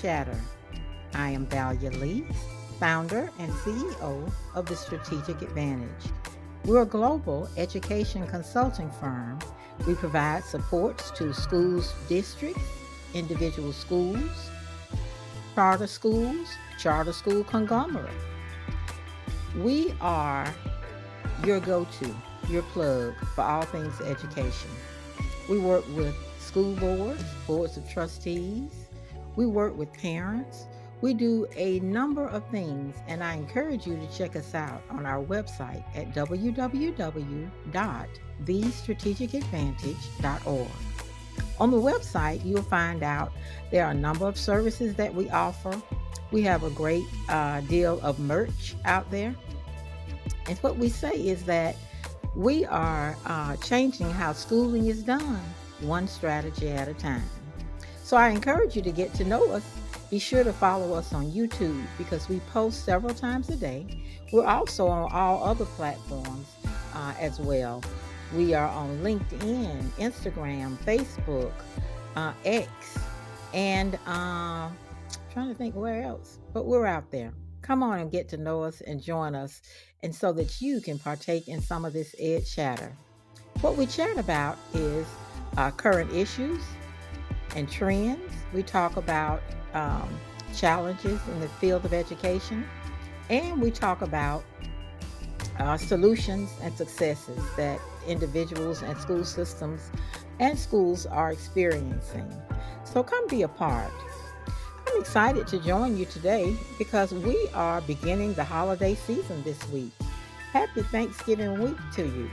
Chatter. I am Valia Lee, founder and CEO of the Strategic Advantage. We're a global education consulting firm. We provide supports to schools, districts, individual schools, charter school conglomerate. We are your go to, your plug for all things education. We work with school boards, boards of trustees. We work with parents. We do a number of things, and I encourage you to check us out on our website at www.thestrategicadvantage.org. On the website, you'll find out there are a number of services that we offer. We have a great deal of merch out there. And what we say is that we are changing how schooling is done, one strategy at a time. So I encourage you to get to know us. Be sure to follow us on YouTube because we post several times a day. We're also on all other platforms as well. We are on LinkedIn, Instagram, Facebook, X, and trying to think where else, but we're out there. Come on and get to know us and join us, and so that you can partake in some of this ed chatter. What we chat about is current issues and trends. We talk about challenges in the field of education, and we talk about solutions and successes that individuals and school systems and schools are experiencing. So come be a part. I'm excited to join you today because we are beginning the holiday season this week. Happy Thanksgiving week to you.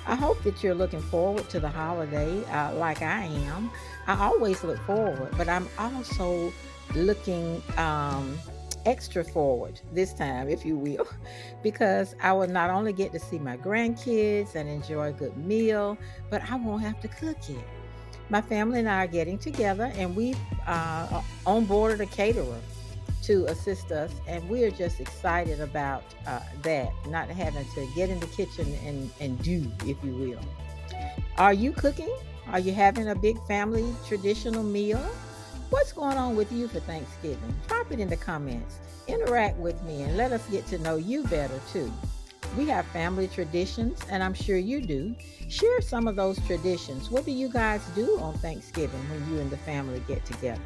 I hope that you're looking forward to the holiday like I am. I always look forward, but I'm also looking extra forward this time, if you will, because I will not only get to see my grandkids and enjoy a good meal, but I won't have to cook it. My family and I are getting together, and we've onboarded a caterer to assist us, and we are just excited about that, not having to get in the kitchen and do, if you will. Are you cooking? Are you having a big family traditional meal? What's going on with you for Thanksgiving? Drop it in the comments. Interact with me and let us get to know you better too. We have family traditions, and I'm sure you do. Share some of those traditions. What do you guys do on Thanksgiving when you and the family get together?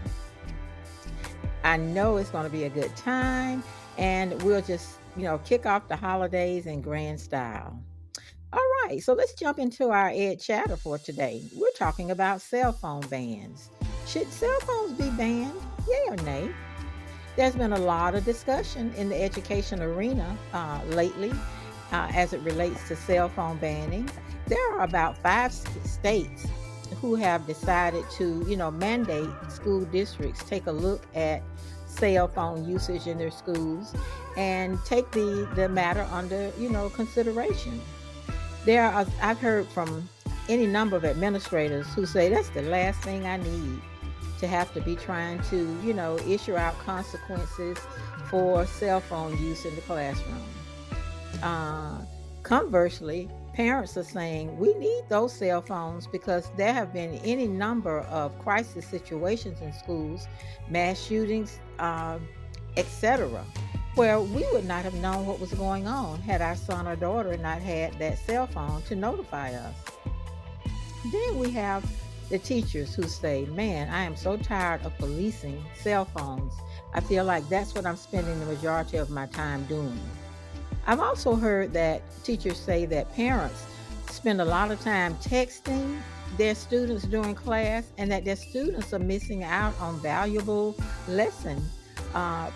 I know it's going to be a good time, and we'll just, kick off the holidays in grand style. All right, so let's jump into our ed chatter for today. We're talking about cell phone bans. Should cell phones be banned? Yay or nay? There's been a lot of discussion in the education arena lately as it relates to cell phone banning. There are about five states who have decided to, mandate school districts take a look at cell phone usage in their schools and take the matter under, consideration. I've heard from any number of administrators who say that's the last thing I need to have to be trying to, issue out consequences for cell phone use in the classroom. Conversely, parents are saying we need those cell phones because there have been any number of crisis situations in schools, mass shootings, etc., where we would not have known what was going on had our son or daughter not had that cell phone to notify us. Then we have the teachers who say, man, I am so tired of policing cell phones. I feel like that's what I'm spending the majority of my time doing. I've also heard that teachers say that parents spend a lot of time texting their students during class and that their students are missing out on valuable lesson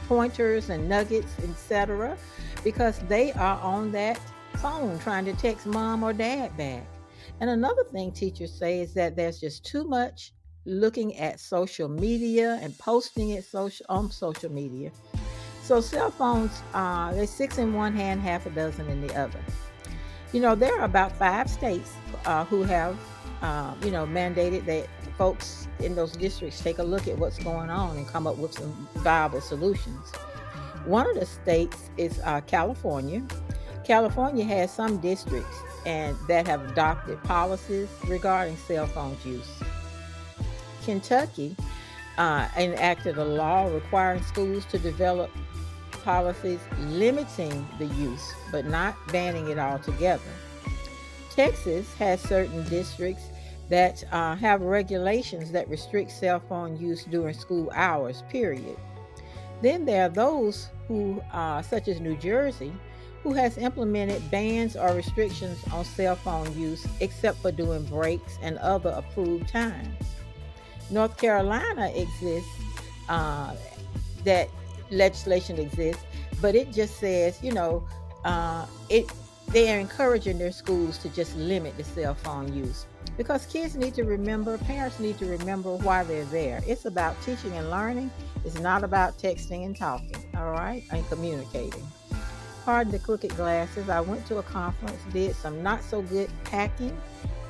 pointers and nuggets, etc., because they are on that phone trying to text mom or dad back. And another thing teachers say is that there's just too much looking at social media and posting it on social media. So cell phones, they're six in one hand, half a dozen in the other. There are about five states who have, mandated that folks in those districts take a look at what's going on and come up with some viable solutions. One of the states is California. California has some districts and that have adopted policies regarding cell phone use. Kentucky enacted a law requiring schools to develop policies limiting the use, but not banning it altogether. Texas has certain districts that have regulations that restrict cell phone use during school hours, period. Then there are those who, such as New Jersey, who has implemented bans or restrictions on cell phone use except for during breaks and other approved times. North Carolina exists, uh, that legislation exists, but it just says, it they are encouraging their schools to just limit the cell phone use because kids need to remember, parents need to remember why they're there. It's about teaching and learning. It's not about texting and talking, all right, and communicating. Pardon the crooked glasses. I went to a conference, did some not so good packing,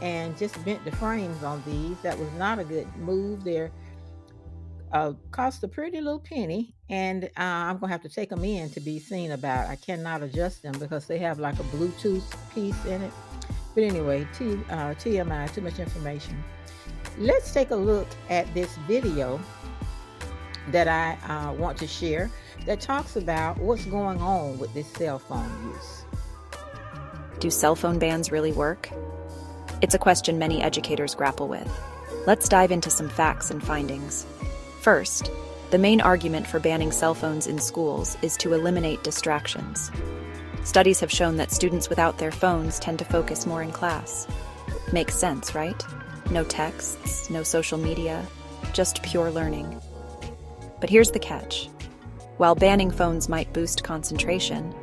and just bent the frames on these. That was not a good move. They're cost a pretty little penny, and I'm gonna have to take them in to be seen about. I cannot adjust them because they have like a Bluetooth piece in it. But anyway, TMI, too much information. Let's take a look at this video that I want to share that talks about what's going on with this cell phone use. Do cell phone bans really work? It's a question many educators grapple with. Let's dive into some facts and findings. First, the main argument for banning cell phones in schools is to eliminate distractions. Studies have shown that students without their phones tend to focus more in class. Makes sense, right? No texts, no social media, just pure learning. But here's the catch. While banning phones might boost concentration,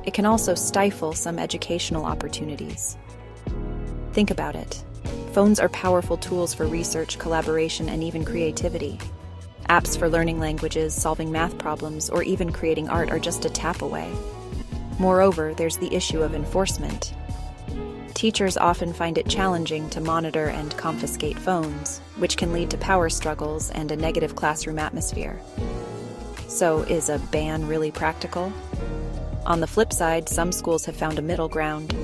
it can also stifle some educational opportunities. Think about it. Phones are powerful tools for research, collaboration, and even creativity. Apps for learning languages, solving math problems, or even creating art are just a tap away. Moreover, there's the issue of enforcement. Teachers often find it challenging to monitor and confiscate phones, which can lead to power struggles and a negative classroom atmosphere. So, is a ban really practical? On the flip side, some schools have found a middle ground.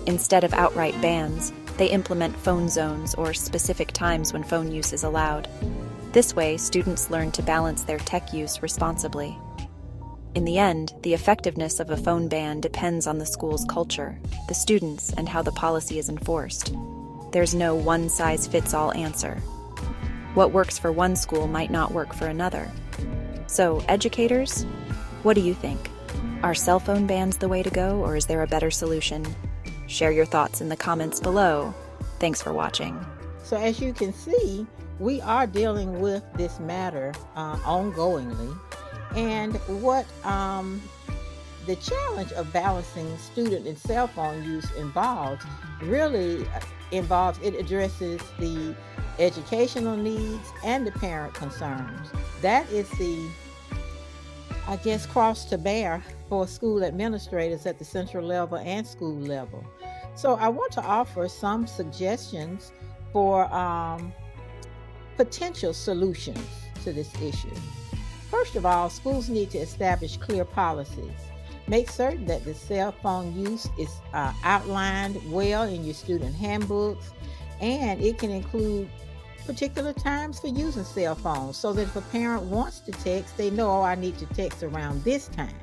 Instead of outright bans, they implement phone zones or specific times when phone use is allowed. This way, students learn to balance their tech use responsibly. In the end, the effectiveness of a phone ban depends on the school's culture, the students, and how the policy is enforced. There's no one-size-fits-all answer. What works for one school might not work for another. So, educators, what do you think? Are cell phone bans the way to go, or is there a better solution? Share your thoughts in the comments below. Thanks for watching. So, as you can see, we are dealing with this matter ongoingly. And what the challenge of balancing student and cell phone use really involves, it addresses the educational needs and the parent concerns. That is the, I guess, cross to bear for school administrators at the central level and school level. So I want to offer some suggestions for potential solutions to this issue. First of all, schools need to establish clear policies. Make certain that the cell phone use is outlined well in your student handbooks, and it can include particular times for using cell phones so that if a parent wants to text, they know, oh, I need to text around this time.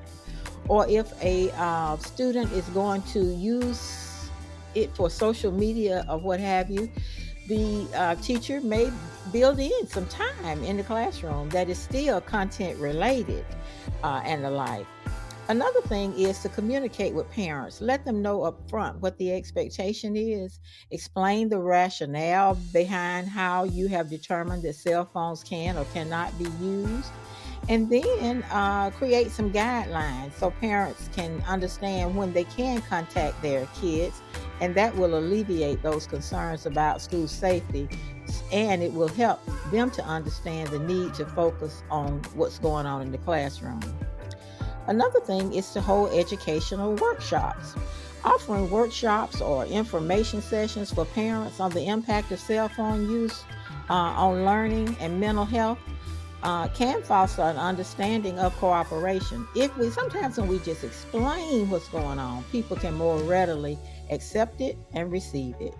Or if a student is going to use it for social media or what have you, the teacher may build in some time in the classroom that is still content related and the like. Another thing is to communicate with parents. Let them know up front what the expectation is. Explain the rationale behind how you have determined that cell phones can or cannot be used. And then create some guidelines so parents can understand when they can contact their kids, and that will alleviate those concerns about school safety, and it will help them to understand the need to focus on what's going on in the classroom. Another thing is to hold educational workshops. Offering workshops or information sessions for parents on the impact of cell phone use on learning and mental health can foster an understanding of cooperation. Sometimes when we just explain what's going on, people can more readily accept it and receive it.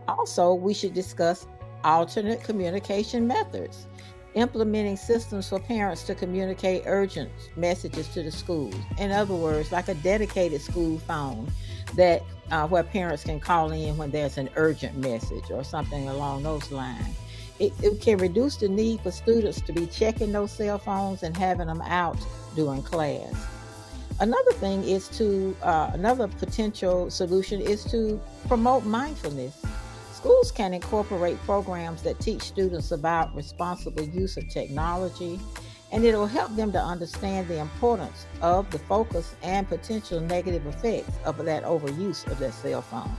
Also, we should discuss alternate communication methods. Implementing systems for parents to communicate urgent messages to the schools. In other words, like a dedicated school phone that where parents can call in when there's an urgent message or something along those lines. It can reduce the need for students to be checking those cell phones and having them out during class. Another thing is to another potential solution is to promote mindfulness. Schools can incorporate programs that teach students about responsible use of technology, and it'll help them to understand the importance of the focus and potential negative effects of that overuse of their cell phone.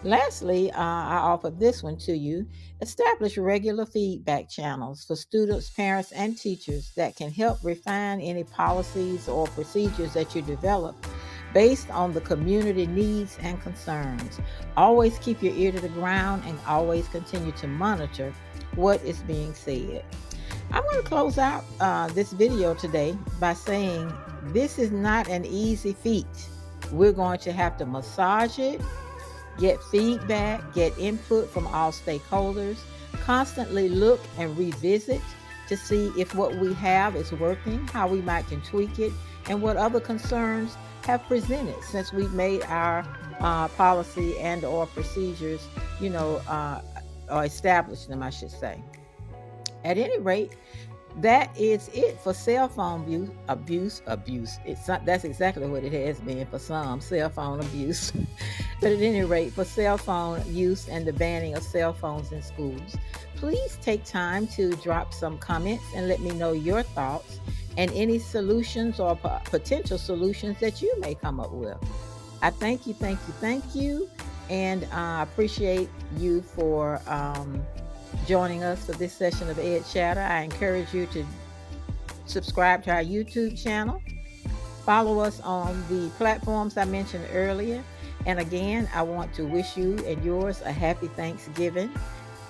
Lastly, I offer this one to you. Establish regular feedback channels for students, parents, and teachers that can help refine any policies or procedures that you develop based on the community needs and concerns. Always keep your ear to the ground and always continue to monitor what is being said. I'm going to close out this video today by saying this is not an easy feat. We're going to have to massage it, get feedback, get input from all stakeholders, constantly look and revisit to see if what we have is working, how we might can tweak it, and what other concerns have presented since we've made our policy and or procedures, or established them, I should say. At any rate, that is it for cell phone abuse. It's not, that's exactly what it has been for some, cell phone abuse. But at any rate, for cell phone use and the banning of cell phones in schools, please take time to drop some comments and let me know your thoughts and any solutions or potential solutions that you may come up with. I thank you, and I appreciate you for joining us for this session of Ed Chatter. I encourage you to subscribe to our YouTube channel. Follow us on the platforms I mentioned earlier. And again, I want to wish you and yours a happy Thanksgiving.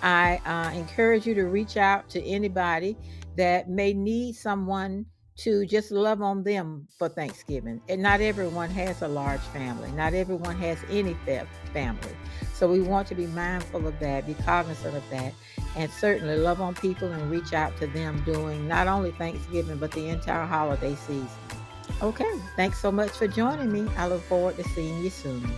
I encourage you to reach out to anybody that may need someone to just love on them for Thanksgiving. And not everyone has a large family, not everyone has any family. So we want to be mindful of that, be cognizant of that, and certainly love on people and reach out to them during not only Thanksgiving, but the entire holiday season. Okay, thanks so much for joining me. I look forward to seeing you soon.